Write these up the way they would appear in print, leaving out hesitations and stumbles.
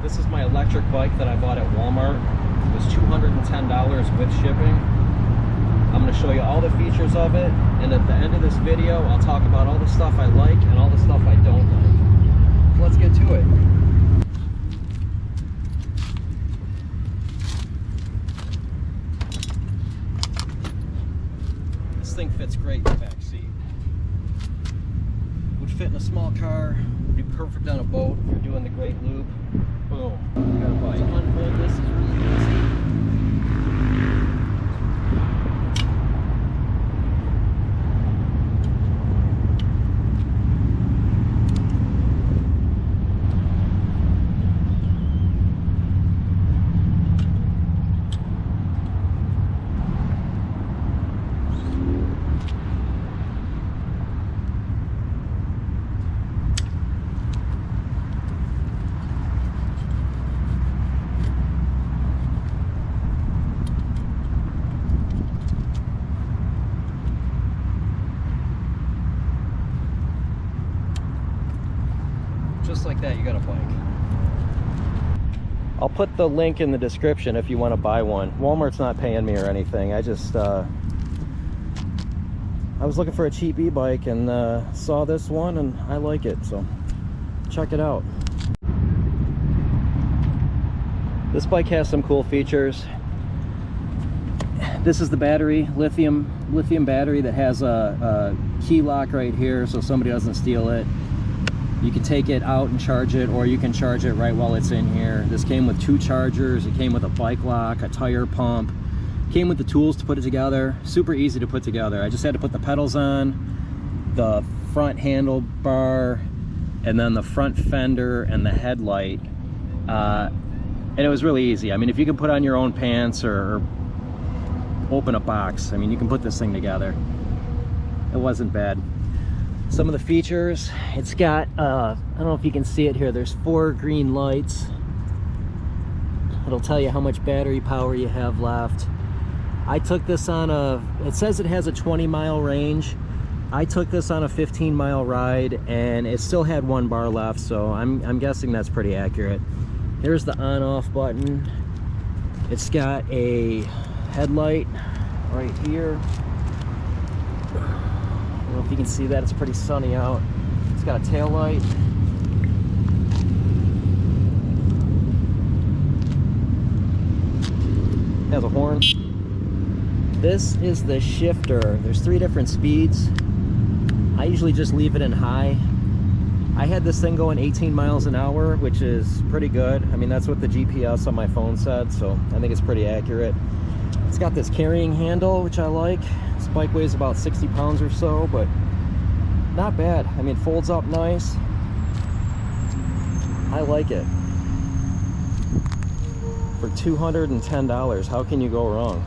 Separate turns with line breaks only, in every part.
This is my electric bike that I bought at Walmart. It was $210 with shipping. I'm going to show you all the features of it, and at the end of this video I'll talk about all the stuff I like and all the stuff I don't like. So let's get to it. This thing fits great in the back seat. Would fit in a small car, would be perfect on a boat if you're doing the Great Loop. Boom. You got a bike. To unfold this is really easy. Just like that, you got a bike. I'll put the link in the description if you want to buy one. Walmart's not paying me or anything. I just I was looking for a cheap e-bike and saw this one and I like it, so check it out. This bike has some cool features. This is the battery, lithium battery that has a key lock right here so somebody doesn't steal it. You can take it out and charge it, or you can charge it right while it's in here. This came with 2 chargers. It came with a bike lock, a tire pump. Came with the tools to put it together. Super easy to put together. I just had to put the pedals on, the front handlebar, and then the front fender and the headlight. And it was really easy. I mean, if you can put on your own pants or open a box, I mean, you can put this thing together. It wasn't bad. Some of the features, it's got, I don't know if you can see it here, there's 4 green lights. It'll tell you how much battery power you have left. I took this on it says it has a 20-mile range. I took this on a 15-mile ride and it still had 1 bar left, so I'm guessing that's pretty accurate. Here's the on-off button. It's got a headlight right here. I don't know if you can see that, it's pretty sunny out. It's got a tail light. It has a horn. This is the shifter. There's 3 different speeds. I usually just leave it in high. I had this thing going 18 miles an hour, which is pretty good. I mean, that's what the GPS on my phone said, so I think it's pretty accurate. It's got this carrying handle, which I like. This bike weighs about 60 pounds or so, but not bad. I mean, it folds up nice. I like it. For $210, how can you go wrong?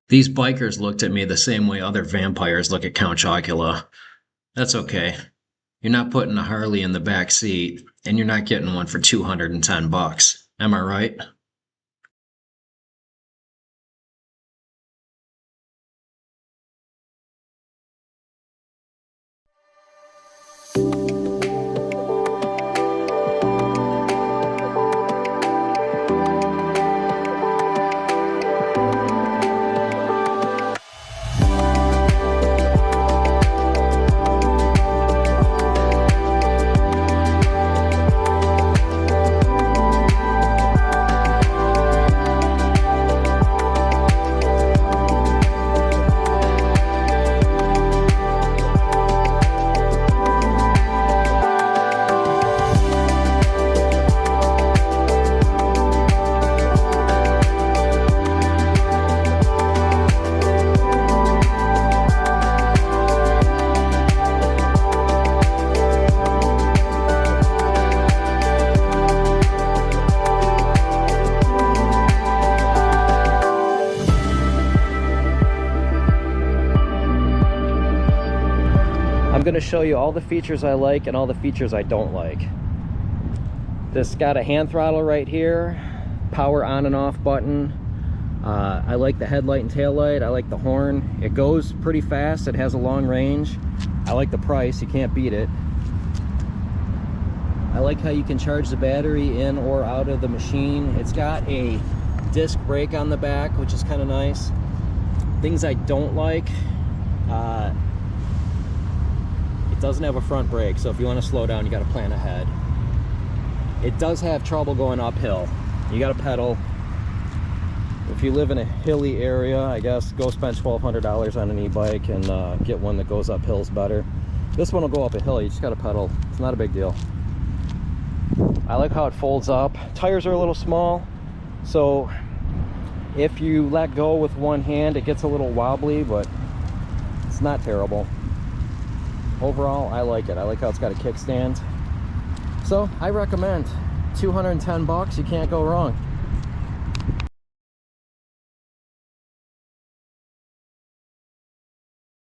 These bikers looked at me the same way other vampires look at Count Chocula. That's okay. You're not putting a Harley in the back seat, and you're not getting one for $210. Am I right? I'm going to show you all the features I like and all the features I don't like. This got a hand throttle right here, power on and off button. I like the headlight and tail light. I like the horn. It goes pretty fast. It has a long range. I like the price. You can't beat it. I like how you can charge the battery in or out of the machine. It's got a disc brake on the back, which is kind of nice. Things I don't like, it doesn't have a front brake, so if you want to slow down, you got to plan ahead. It does have trouble going uphill. You got to pedal. If you live in a hilly area, I guess go spend $1,200 on an e-bike and get one that goes up hills better. This one will go up a hill. You just got to pedal. It's not a big deal. I like how it folds up. Tires are a little small, so if you let go with one hand, it gets a little wobbly, but it's not terrible. Overall, I like it. I like how it's got a kickstand. So I recommend. $210, you can't go wrong.